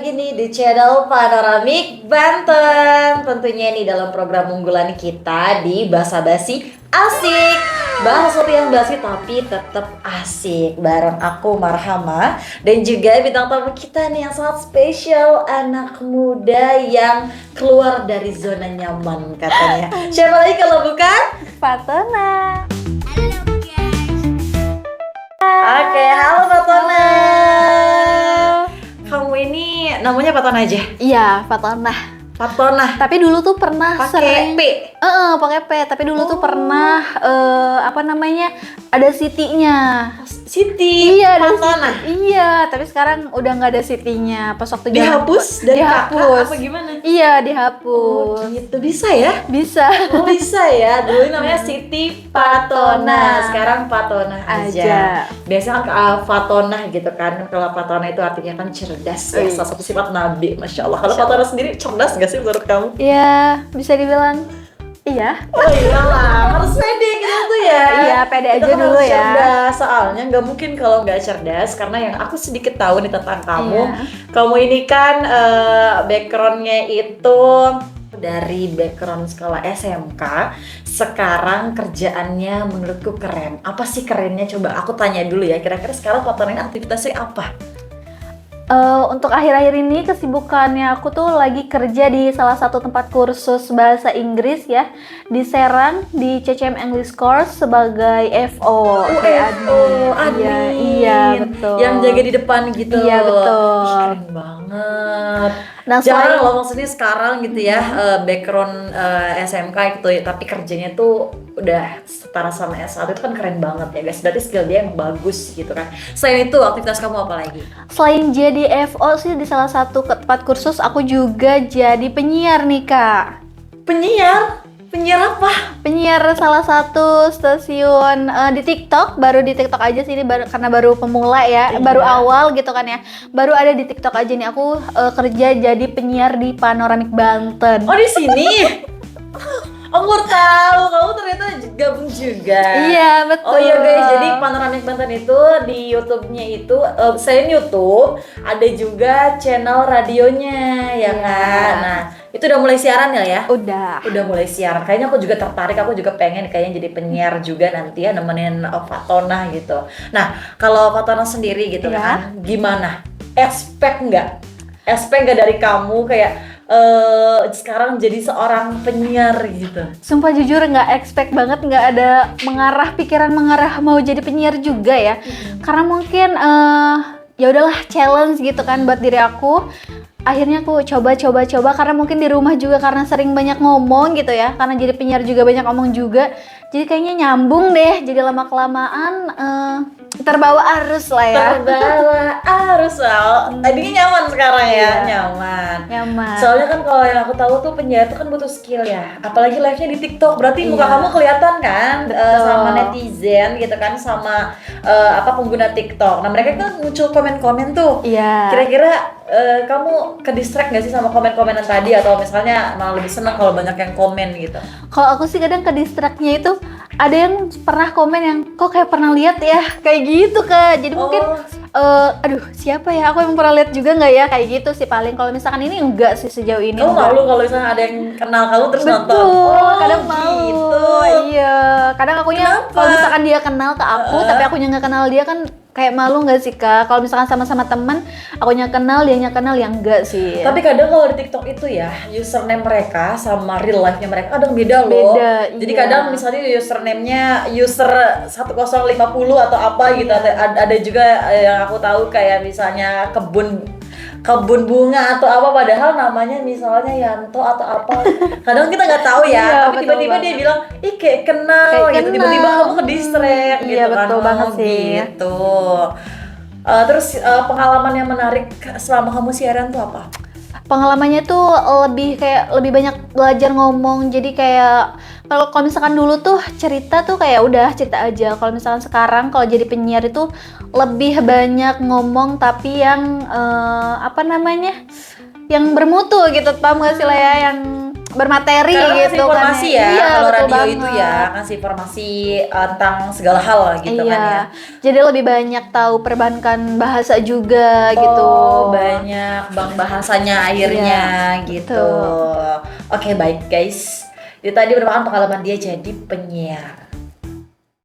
lagi nih di channel Panoramik Banten. Tentunya nih dalam program unggulan kita di Basa Basi Asik. Bahas sesuatu yang basi tapi tetap asik. Bareng aku Marhama dan juga bintang tamu kita nih yang sangat spesial, anak muda yang keluar dari zona nyaman katanya. Siapa lagi kalau bukan Fatona. Oke, halo Fatona. Kamu ini namanya Fatona aja? Iya, Fatona. Fatona. Tapi dulu tuh pernah Pakai sering P. pakai P. Tapi dulu tuh pernah ada Siti-nya. Siti. Iya, ada Fatona. Siti. Iya, tapi sekarang udah nggak ada Siti-nya. Pas waktu Dihapus dari dihapus. kakak apa gimana? Iya, Oh dihapus. gitu, bisa ya? Bisa. Oh bisa ya, dulu namanya Siti Fatona, sekarang Fatona aja. Biasanya kan Fatona gitu kan, kalau Fatona itu artinya kan cerdas ya, salah satu sifat Nabi, Masya Allah. Kalau Fatona sendiri cerdas gak sih menurut kamu? Iya, bisa dibilang iya. Oh iyalah, harus pede gitu tuh ya. Iya, pede Kita aja kan dulu harus ya. cerdas, soalnya nggak mungkin kalau nggak cerdas, karena yang aku sedikit tahu nih tentang kamu, Iya. kamu ini kan backgroundnya itu dari background sekolah SMK, sekarang kerjaannya menurutku keren. Apa sih kerennya? Coba aku tanya dulu ya, kira-kira sekarang Fatona ini aktivitasnya apa? Untuk akhir-akhir ini kesibukannya aku tuh lagi kerja di salah satu tempat kursus bahasa Inggris ya, di Serang, di CCM English Course sebagai FO. kayak admin. Iya, betul. Yang jaga di depan gitu. Iya, betul. Ih, keren banget. Nah, Jarang selain- loh maksudnya sekarang gitu ya, background SMK gitu ya, tapi kerjanya tuh udah setara sama S1, itu kan keren banget ya guys. Berarti skill dia yang bagus gitu kan. Selain itu aktivitas kamu apa lagi? Selain jadi FO sih di salah satu tempat kursus, aku juga jadi penyiar nih Kak. Penyiar? Penyiar apa? Penyiar salah satu stasiun di TikTok, baru di TikTok aja sih ini karena baru pemula ya, Iya. baru awal gitu kan ya. Baru ada di TikTok aja nih aku kerja jadi penyiar di Panoramik Banten. Oh di sini? Aku baru tahu, kamu ternyata gabung juga. Iya, betul. Oh iya guys, jadi Panoramik Banten itu di YouTube-nya itu selain YouTube ada juga channel radionya ya Iya. kan. Nah, itu udah mulai siaran ya? Udah. Udah mulai siaran. Kayaknya aku juga tertarik, aku juga pengen kayaknya jadi penyiar juga nanti ya, nemenin Fatona gitu. Nah, kalau Fatona sendiri gitu Iya. kan, gimana? Expect nggak dari kamu kayak sekarang jadi seorang penyiar gitu? Sumpah jujur nggak expect banget, nggak ada pikiran mengarah mau jadi penyiar juga ya. Karena mungkin ya udahlah challenge gitu kan buat diri aku. Akhirnya aku coba karena mungkin di rumah juga karena sering banyak ngomong gitu ya. Karena jadi penyiar juga banyak ngomong juga. Jadi kayaknya nyambung deh. Jadi lama kelamaan terbawa arus lah ya. Terbawa arus soal tadinya nyaman sekarang ya. Iya. Nyaman. Soalnya kan kalau yang aku tahu tuh penyiar tuh kan butuh skill ya, apalagi live-nya di TikTok, berarti muka Iya. kamu kelihatan kan. Betul. Sama netizen gitu kan, sama pengguna TikTok. Nah mereka kan muncul komen-komen tuh. Iya. Kira-kira kamu ke distract gak sih sama komen-komenan tadi, atau misalnya malah lebih seneng kalau banyak yang komen gitu? Kalau aku sih kadang ke distract-nya itu ada yang pernah komen yang kok kayak pernah lihat ya kayak gitu Kak. Jadi mungkin aduh siapa ya, aku emang pernah lihat juga nggak ya kayak gitu sih paling. Kalau misalkan ini enggak sih sejauh ini. Kamu enggak. malu kalau misalnya ada yang kenal kamu terus nonton? Betul, kadang malu. Gitu. Iya, kadang akunya Kenapa? kalau misalkan dia kenal ke aku tapi akunya nggak kenal dia kan kayak malu nggak sih Kak? Kalau misalkan sama-sama teman, akunya kenal, dianya kenal, ya enggak sih. Tapi kadang kalau di TikTok itu ya, username mereka sama real life-nya mereka kadang beda loh. Beda, Jadi iya. kadang misalnya username-nya user 1050 atau apa gitu. Ada juga yang aku tahu kayak misalnya kebun bunga atau apa, padahal namanya misalnya Yanto atau apa. Kadang kita nggak tahu ya, Iya, tapi betul tiba-tiba dia banget. bilang, ih kayak kenal Kayak gitu. kenal. Tiba-tiba kamu ke distract Iya, gitu kan. betul banget sih. Gitu. Terus pengalaman yang menarik selama kamu siaran tuh apa? Pengalamannya tuh lebih banyak belajar ngomong. Jadi kayak kalau misalkan dulu tuh cerita tuh kayak udah cerita aja. Kalau misalkan sekarang kalau jadi penyiar itu lebih banyak ngomong tapi yang yang bermutu gitu, paham gak sih lah ya, yang bermateri Karena ngasih gitu informasi kan. ya, Iya, kalau betul radio itu ya banget. ngasih informasi tentang segala hal lah gitu Iya, kan ya. jadi lebih banyak tahu perbankan bahasa juga gitu. Oh, banyak bang bahasanya akhirnya Iya, gitu. betul. Oke, baik guys. Itu tadi merupakan pengalaman dia jadi penyiar.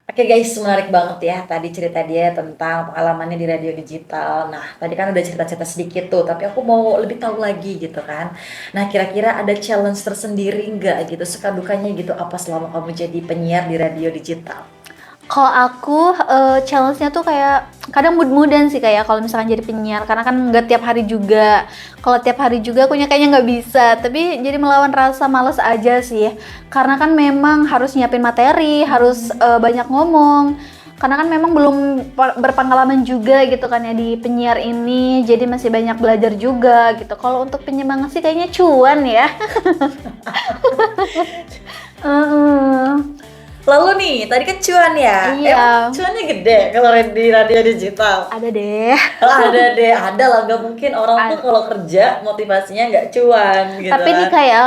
Oke guys, menarik banget ya tadi cerita dia tentang pengalamannya di radio digital. Nah, tadi kan udah cerita-cerita sedikit tuh, tapi aku mau lebih tahu lagi gitu kan. Nah, kira-kira ada challenge tersendiri nggak gitu, suka dukanya gitu apa selama kamu jadi penyiar di radio digital? Kalau aku challenge-nya tuh kayak kadang mood-moodan sih, kayak kalau misalkan jadi penyiar, karena kan nggak tiap hari juga. Kalau tiap hari juga akunya kayaknya nggak bisa, tapi jadi melawan rasa males aja sih. Karena kan memang harus nyiapin materi, harus banyak ngomong. Karena kan memang belum berpengalaman juga gitu kan ya di penyiar ini, jadi masih banyak belajar juga gitu. Kalau untuk penyemangat sih kayaknya cuan ya. Heeh. Lalu nih, tadi kan cuan ya? Iya. Emang cuannya gede kalau di radio digital? Ada deh. Ada deh, ada lah. Gak mungkin orang tuh kalau kerja motivasinya nggak cuan gitu Tapi nih kan. kayak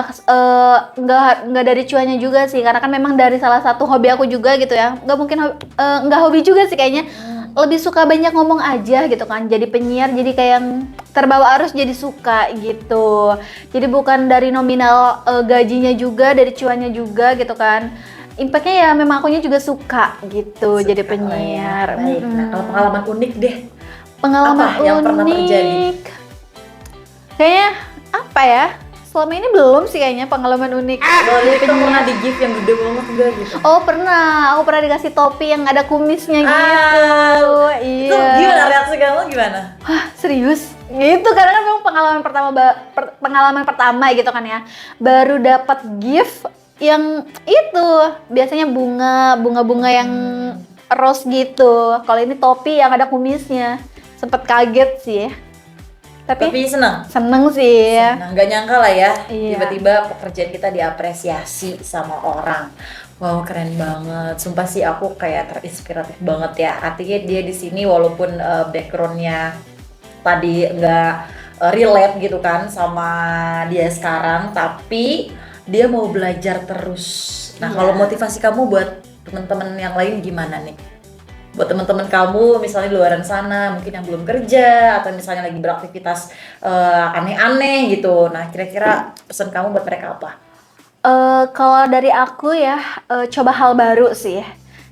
nggak dari cuannya juga sih, karena kan memang dari salah satu hobi aku juga gitu ya. Nggak mungkin nggak hobi juga sih kayaknya. Lebih suka banyak ngomong aja gitu kan. Jadi penyiar jadi kayak yang terbawa arus, jadi suka gitu. Jadi bukan dari nominal gajinya juga, dari cuannya juga gitu kan. Impactnya ya memang akunya juga suka gitu jadi Suka lah ya. penyiar. Baik. Nah, kalau pengalaman unik deh, Pengalaman apa yang pernah terjadi? unik. Kayaknya apa ya? Selama ini belum sih kayaknya pengalaman unik. Kalau itu pernah di gift yang gede banget enggak gitu? Oh pernah, aku pernah dikasih topi yang ada kumisnya gitu. Itu Iya. gimana reaksi kamu gimana? Hah, serius? Gitu, karena kan memang pengalaman pertama gitu kan ya. Baru dapat gift yang itu biasanya bunga-bunga yang rose gitu. Kalau ini topi yang ada kumisnya. Sempet kaget sih. Tapi senang. Seneng sih. Nah, nggak nyangka lah ya, Iya. tiba-tiba pekerjaan kita diapresiasi sama orang. Wow, keren banget. Sumpah sih aku kayak terinspiratif banget ya. Artinya dia di sini walaupun backgroundnya tadi nggak relate gitu kan sama dia sekarang, tapi dia mau belajar terus. Nah, Iya. kalau motivasi kamu buat teman-teman yang lain gimana nih? Buat teman-teman kamu misalnya di luaran sana mungkin yang belum kerja atau misalnya lagi beraktivitas aneh-aneh gitu. Nah, kira-kira pesan kamu buat mereka apa? Kalau dari aku ya, coba hal baru sih.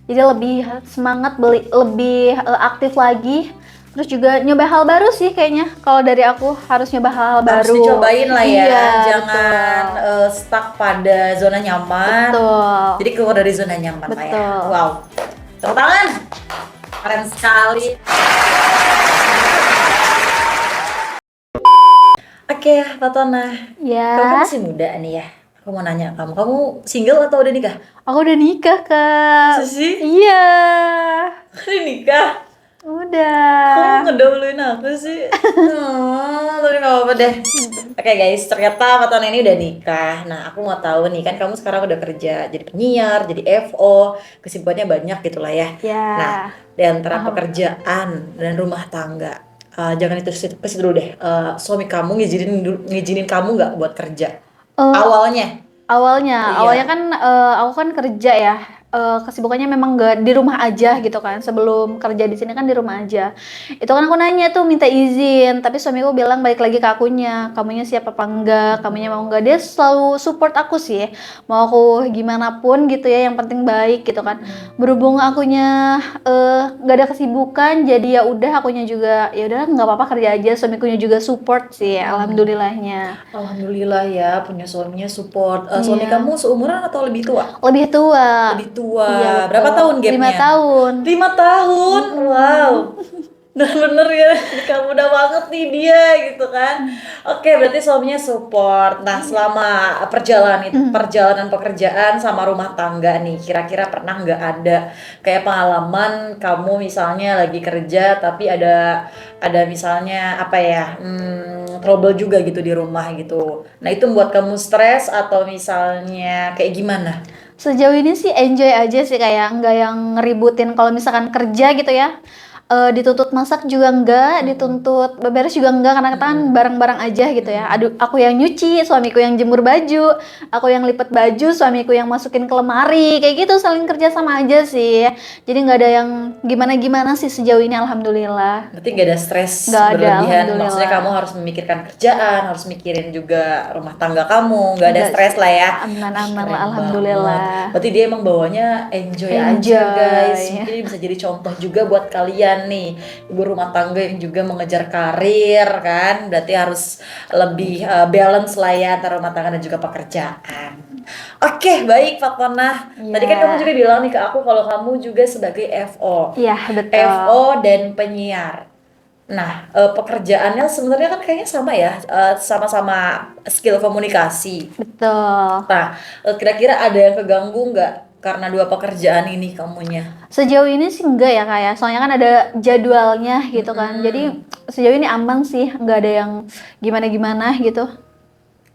Jadi lebih semangat, lebih aktif lagi. Terus juga nyoba hal baru sih kayaknya. Kalau dari aku harus nyoba hal-hal Harus baru. dicobain lah ya, Iya, jangan stuck pada zona nyaman. betul. Jadi keluar dari zona nyaman lah ya. Betul. Wow, tepuk tangan, keren sekali. Oke, Fatona, Ya, kamu kan masih muda nih ya. Aku mau nanya kamu single atau udah nikah? aku udah nikah, Kak. Masa sih? Iya, Udah nikah? udah. Kamu ngedahuluin aku sih? Tapi gak apa-apa deh. Oke guys, ternyata Fatona ini udah nikah. Nah, aku mau tahu nih, kan kamu sekarang udah kerja jadi penyiar, jadi FO, kesibukannya banyak gitu lah ya. Ya. Nah, di antara pekerjaan dan rumah tangga, jangan itu ke situ dulu deh. Suami kamu ngizinin kamu nggak buat kerja? Awalnya? Iya. Awalnya kan aku kan kerja ya. Kesibukannya memang nggak di rumah aja gitu kan. Sebelum kerja di sini kan di rumah aja. Itu kan aku nanya tuh minta izin, tapi suamiku bilang balik lagi ke akunya. Kamunya siap apa enggak? Kamunya mau enggak? Dia selalu support aku sih. Mau aku gimana pun gitu ya, yang penting baik gitu kan. Berhubung akunya nggak ada kesibukan, jadi ya udah akunya juga ya udah nggak apa-apa kerja aja. Suamikunya juga support sih, alhamdulillahnya. Alhamdulillah ya, punya suaminya support. Suami Iya. kamu seumuran atau lebih tua? Lebih tua. Lebih tua. Iya, Berapa betul. tahun gapnya? 5 tahun. 5 tahun? Wow. Bener-bener ya, kamu udah banget nih dia gitu kan. Oke, berarti suaminya support. Nah, selama perjalanan pekerjaan sama rumah tangga nih, kira-kira pernah nggak ada kayak pengalaman kamu misalnya lagi kerja tapi ada misalnya apa ya, trouble juga gitu di rumah gitu. Nah, itu membuat kamu stres atau misalnya kayak gimana? Sejauh ini sih enjoy aja sih, kayak nggak yang ngeributin kalau misalkan kerja gitu ya. dituntut masak juga enggak, dituntut beberes juga enggak, karena kita kan bareng-bareng aja gitu ya. Aduh, aku yang nyuci, suamiku yang jemur baju, aku yang lipat baju, suamiku yang masukin ke lemari, kayak gitu, saling kerja sama aja sih. Jadi nggak ada yang gimana-gimana sih sejauh ini, alhamdulillah. Berarti nggak ada stres Nggak ada, berlebihan. alhamdulillah. Maksudnya kamu harus memikirkan kerjaan, harus mikirin juga rumah tangga kamu, nggak ada Nggak stres sih. lah ya. Aman-aman lah, Keren alhamdulillah. banget. Berarti dia emang bawanya enjoy aja Enjoy. guys. Mungkin ini bisa jadi contoh juga buat kalian nih, ibu rumah tangga yang juga mengejar karir kan. Berarti harus lebih balance lah ya antara rumah tangga dan juga pekerjaan. Oke, baik Fatona. Tadi kan Iya. kamu juga bilang nih ke aku kalau kamu juga sebagai FO. Iya, betul. FO dan penyiar. Nah, pekerjaannya sebenarnya kan kayaknya sama ya, sama-sama skill komunikasi. Betul. Nah, kira-kira ada yang keganggu nggak karena dua pekerjaan ini kamunya? Sejauh ini sih enggak ya Kak ya, soalnya kan ada jadwalnya gitu kan. Jadi sejauh ini aman sih, nggak ada yang gimana-gimana gitu.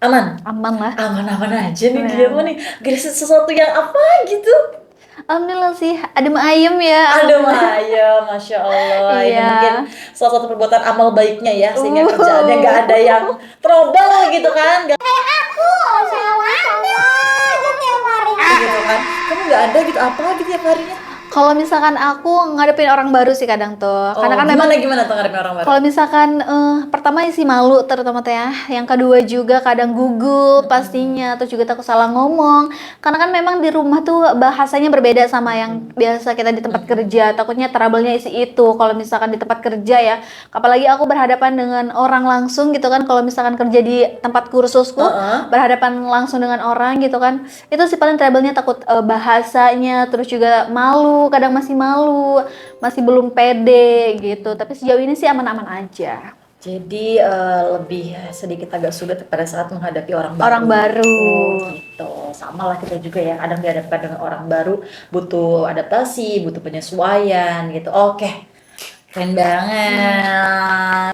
Aman? Aman lah. Aman-aman aja nih Aman. dia mah nih. Gak ada sesuatu yang apa gitu. Alhamdulillah sih, adem ayem ya. Aduh Maya, Masya Allah. Ini Iya. mungkin salah satu perbuatan amal baiknya ya, sehingga kerjaannya nggak ada yang trouble gitu kan. Nggak gitu kan. Kamu nggak ada gitu apa gitu tiap harinya? Kalau misalkan aku ngadepin orang baru sih kadang tuh, karena kan memang gimana tuh ngadepin orang baru? kalau misalkan pertama sih malu terutama teh ya, yang kedua juga kadang gugup pastinya, terus juga takut salah ngomong, karena kan memang di rumah tuh bahasanya berbeda sama yang biasa kita di tempat kerja, takutnya trouble-nya isi itu kalau misalkan di tempat kerja ya, apalagi aku berhadapan dengan orang langsung gitu kan, kalau misalkan kerja di tempat kursusku berhadapan langsung dengan orang gitu kan, itu sih paling trouble-nya takut bahasanya, terus juga malu, kadang masih malu, masih belum pede gitu. Tapi sejauh ini sih aman-aman aja. Jadi lebih sedikit agak sulit pada saat menghadapi orang baru. Orang baru. Oh, gitu. Sama lah kita juga ya. Kadang dihadapkan dengan orang baru, butuh adaptasi, butuh penyesuaian gitu. Oke, keren banget.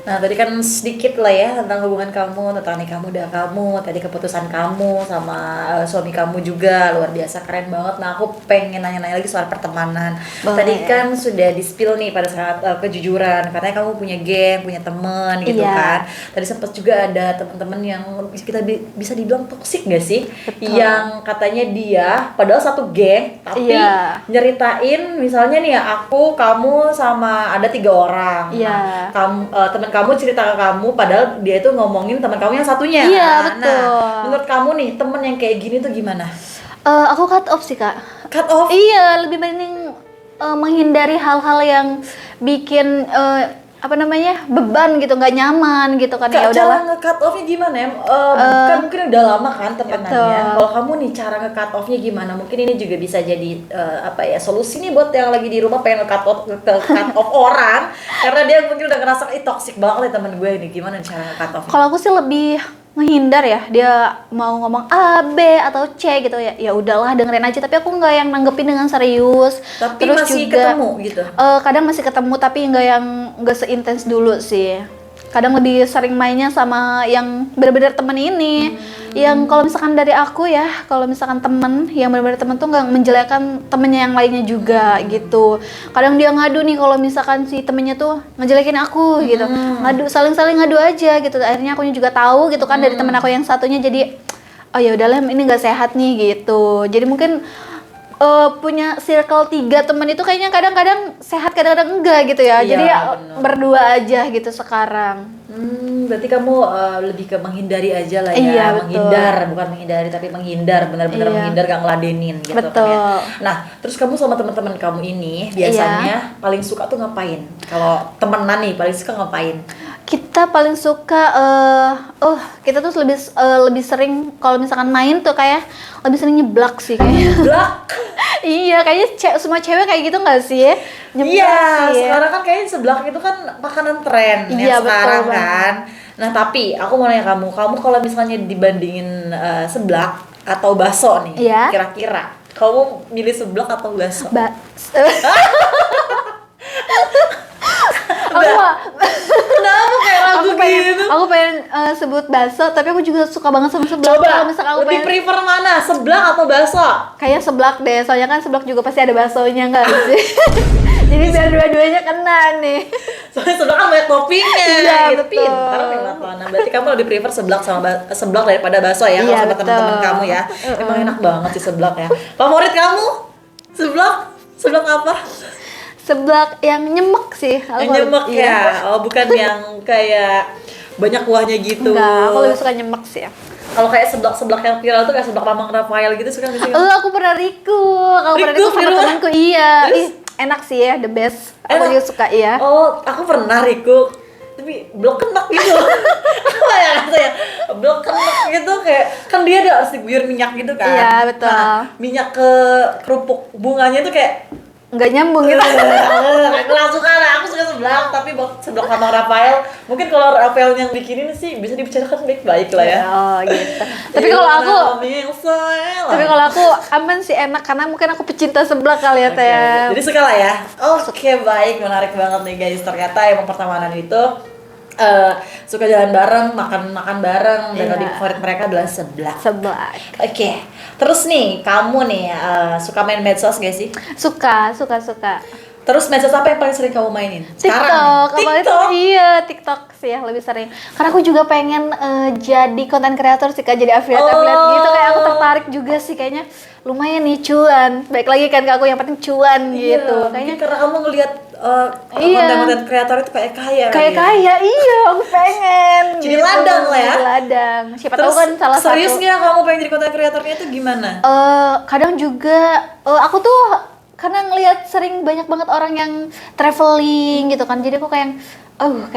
Nah tadi kan sedikit lah ya tentang hubungan kamu, tentang nikah muda kamu, tadi keputusan kamu sama suami kamu juga luar biasa keren banget. Nah aku pengen nanya-nanya lagi soal pertemanan. Boleh. Tadi kan sudah di-spill nih pada saat kejujuran, katanya kamu punya geng, punya temen gitu Iya. kan. Tadi sempat juga ada teman-teman yang kita bisa dibilang toksik gak sih? Betul. Yang katanya dia padahal satu geng tapi Iya. nyeritain misalnya nih ya aku, kamu sama ada 3 orang. Iya. Nah, teman kamu cerita ke kamu padahal dia itu ngomongin teman kamu yang satunya. Iya, Nah, betul. menurut kamu nih temen yang kayak gini tuh gimana? Aku cut off sih Kak. Cut off? Iya, lebih mending menghindari hal-hal yang bikin beban gitu, nggak nyaman gitu kan. Ya Kak, cara udahlah. nge-cut off-nya gimana ya? Kan mungkin udah lama kan temenannya. Betul. Kalau kamu nih cara nge-cut off-nya gimana? Mungkin ini juga bisa jadi solusi nih buat yang lagi di rumah pengen nge-cut off orang karena dia mungkin udah ngerasa toxic banget nih temen gue ini. Gimana cara nge-cut off? Kalau aku sih lebih menghindar ya, dia mau ngomong A, B atau C gitu ya, ya udahlah dengerin aja, tapi aku nggak yang nanggepin dengan serius. Tapi Terus masih juga, ketemu gitu. kadang masih ketemu tapi nggak seintens dulu sih. Kadang lebih sering mainnya sama yang benar-benar temen ini. Yang kalau misalkan dari aku ya, kalau misalkan temen yang benar-benar temen tuh nggak menjelekkan temennya yang lainnya juga gitu. Kadang dia ngadu nih kalau misalkan si temennya tuh ngejelekin aku gitu, ngadu, saling ngadu aja gitu. Akhirnya aku juga tahu gitu kan dari temen aku yang satunya, jadi oh ya udahlah ini nggak sehat nih gitu. Jadi mungkin punya circle 3 temen itu kayaknya kadang-kadang sehat, kadang-kadang enggak gitu ya. Iya, Jadi ya bener. berdua aja gitu sekarang. Berarti kamu lebih ke menghindari aja lah ya. Iya, betul. Menghindar, bukan menghindari tapi menghindar, benar-benar Iya. menghindar, gak ngeladenin gitu kan Betul. ya. Nah, terus kamu sama teman-teman kamu ini biasanya paling suka tuh ngapain? Kalau temenan nih paling suka ngapain? Kita paling suka kita tuh lebih sering kalau misalkan main tuh kayak lebih sering nyeblak sih kayaknya. Blak. Iya, kayaknya semua cewek kayak gitu nggak sih? Nyeblak Iya, sih. sekarang kan kayaknya seblak itu kan makanan tren Iya, yang sekarang betul kan. Nah, tapi aku mau nanya kamu kalau misalnya dibandingin seblak atau bakso nih, Iya. kira-kira kamu milih seblak atau bakso? Kenapa kayak ragu gitu? Aku pengen sebut bakso, tapi aku juga suka banget sama seblak. Coba, Kalau misalkan aku lebih pengen, prefer mana? Seblak atau bakso? kayak seblak deh, soalnya kan seblak juga pasti ada baksonya nggak sih? Jadi biar dua-duanya kena nih. Soalnya seblak kan banyak toppingnya. Iya, gitu. betul. Pintar nih Lakona. Berarti kamu lebih prefer seblak sama seblak daripada bakso ya, kalau Iya, sama teman-teman betul. kamu ya. Emang enak banget sih seblak ya. Favorit kamu? Seblak? Seblak apa? Seblak yang nyemek sih. Yang nyemek Iya. ya. Oh, bukan yang kayak banyak kuahnya gitu. Enggak, aku lebih suka nyemek sih ya. Kalau kayak seblak-seblak yang viral tuh kayak seblak Mamang Rafael gitu suka nggak sih? Aku pernah recook. Aku pernah Recook recook sama di rumah? temanku. Iya. Terus? Ih, enak sih ya, the best. Aku Enak? juga suka, iya. Oh, aku pernah recook. Tapi belum kenak gitu. Apa ya rasanya? Belum kenak gitu kayak kan dia ada harus diguyur minyak gitu kan. Iya, betul. Nah, minyak ke kerupuk bunganya tuh kayak Nggak nyambung gitu. aku langsung kalah. Aku suka seblak, tapi buat seblak Mamang Rafael. Mungkin kalau Rafael yang bikinin sih bisa dibicarakan baik-baik lah ya. Oh, gitu. Tapi kalau aku Tapi kalau aku aman sih, enak karena mungkin aku pecinta seblak kali ya, Oke, Teh. jadi suka lah ya. Oke, baik, menarik banget nih guys. Ternyata emang pertemanan itu suka jalan bareng, makan bareng, dan Iya. tadi favorit mereka adalah seblak. Seblak. Oke, terus nih kamu nih suka main medsos gak sih? Suka. Terus medsos apa yang paling sering kamu mainin? TikTok, nih? apalagi TikTok. iya TikTok sih ya lebih sering. Karena aku juga pengen jadi content creator sih Kak, jadi affiliate gitu. Kayak aku tertarik juga sih kayaknya lumayan nih cuan. Baik lagi kan ke aku yang penting cuan Iya, gitu. mungkin Kayaknya karena kamu ngelihat Iya. konten-konten kreator itu kayak kaya kali kayak ya? kaya, iya aku pengen. Jadi ladang lah ya? Jadi ladang. Siapa Terus tahu kan salah serius satu. nggak kamu pengen jadi konten kreatornya itu gimana? Kadang juga aku tuh karena ngelihat sering banyak banget orang yang traveling gitu kan, jadi aku kayak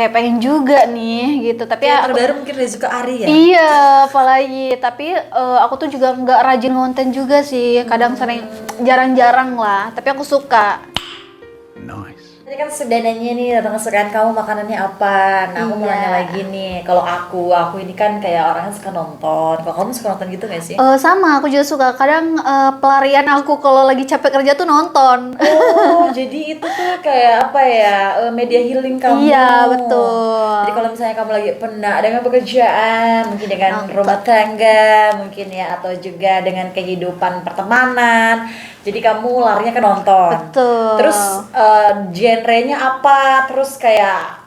pengen juga nih gitu, tapi Yang ya terbaru mungkin Rezuka Ari ya? iya apalagi, tapi aku tuh juga nggak rajin konten juga sih, kadang sering jarang-jarang lah, tapi aku suka. Tadi kan sudah nanya nih tentang kesukaan kamu makanannya apa. Nah, aku mau Iya. nanya lagi nih. Kalau aku ini kan kayak orangnya suka nonton. Kalau kamu suka nonton gitu gak sih? Sama aku juga suka, kadang pelarian aku kalau lagi capek kerja tuh nonton. Oh, jadi itu tuh kayak apa ya? Media healing kamu. Iya, betul. Jadi kalau misalnya kamu lagi penat dengan pekerjaan, mungkin dengan Nonton. rumah tangga, mungkin ya, atau juga dengan kehidupan pertemanan. Jadi kamu larinya ke nonton. Betul. Terus genrenya apa? Terus kayak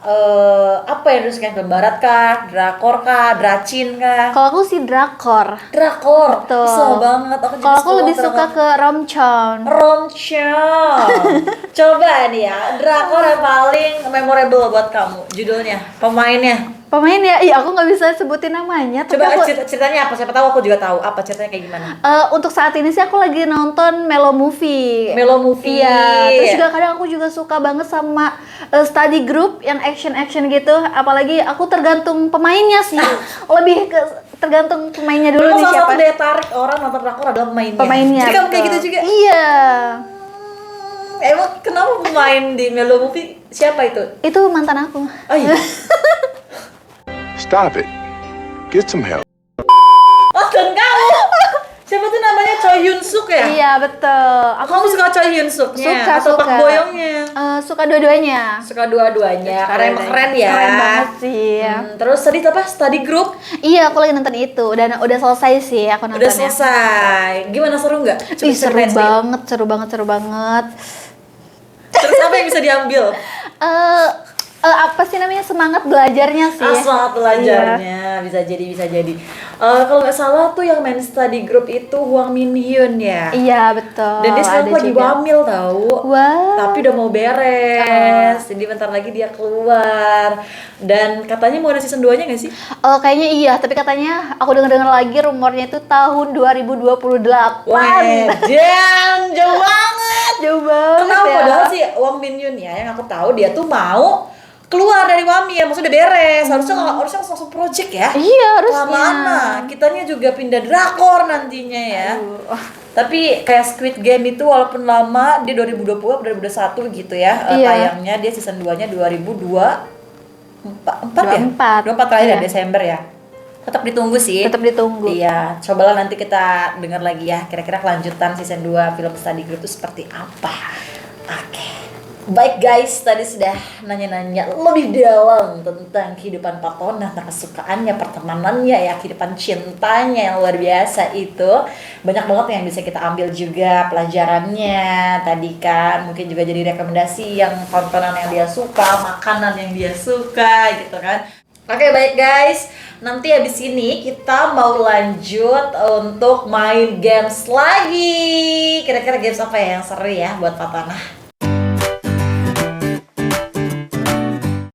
apa yang terus kayak film barat kah, drakor kah, dracin kah? Kalau aku sih drakor. Drakor. Betul. Ih, sama banget. Aku juga Kalau aku suka lebih banget suka drakor. ke romcom. Romcom. Coba nih ya, drakor yang paling memorable buat kamu. Judulnya, pemainnya. Pemain ya, aku nggak bisa sebutin namanya. Tapi Coba aku, ceritanya apa? Siapa tahu aku juga tahu apa ceritanya kayak gimana. untuk saat ini sih aku lagi nonton Melo Movie. Melo Movie. Iya. Terus juga kadang aku juga suka banget sama study group yang action gitu. Apalagi aku tergantung pemainnya sih. Lebih ke tergantung pemainnya dulu Memang nih salah siapa. satu daya tarik orang nonton drakor adalah pemainnya. Pemainnya. Jadi kamu kayak betul. gitu juga. Iya. Emang kenapa pemain di Melo Movie siapa itu? Itu mantan aku. Oh iya. Stop it. Get some help. Oh, dan kamu. Siapa tuh namanya Choi Hyun Suk ya? Iya betul. Kamu suka Choi Hyun Suknya atau suka. Park Boyongnya? Suka dua-duanya. Suka dua-duanya karena emang keren ya. Keren banget sih. Terus tadi apa? Study group Iya, aku lagi nonton itu dan udah selesai sih aku nontonnya. udah selesai. Gimana, seru nggak? Coba Ih, seru ceritain sedikit. banget, seru banget. Terus apa yang bisa diambil? Apa sih namanya, semangat belajarnya sih. Semangat belajarnya bisa jadi. Kalau nggak salah tuh yang main study group itu Hwang Min Hyun ya. Iya betul. Dan dia sekarang ada lagi juga. wamil tahu. Wah. Tapi udah mau beres. Jadi bentar lagi dia keluar. Dan katanya mau ada season 2-nya nggak sih? Kayaknya iya, tapi katanya aku dengar lagi rumornya itu tahun 2028. Wah, dan jauh banget. Jauh banget Kenapa? ya. Padahal sih Wang Min Hyun ya, yang aku tahu dia tuh mau keluar dari Wamil, maksudnya udah beres. Harusnya langsung project ya. Iya, harusnya. Lama-lama. Kitanya juga pindah drakor nantinya ya. Tapi kayak Squid Game itu walaupun lama, dia 2020 2021 gitu ya. Iya. Tayangnya dia season 2-nya 2024 ya? 24. 24 terakhir ya, Iya. Desember ya. Tetap ditunggu sih. Tetap ditunggu. Iya, cobalah nanti kita dengar lagi ya kira-kira kelanjutan season 2 film Study Group itu seperti apa. Oke. Baik guys, tadi sudah nanya-nanya lebih dalam tentang kehidupan Patona, tentang kesukaannya, pertemanannya, ya kehidupan cintanya yang luar biasa itu. Banyak banget yang bisa kita ambil juga pelajarannya. Tadi kan mungkin juga jadi rekomendasi yang tontonan yang dia suka, makanan yang dia suka gitu kan. Oke baik guys, nanti habis ini kita mau lanjut untuk main games lagi. Kira-kira games apa ya yang seru ya buat Patona?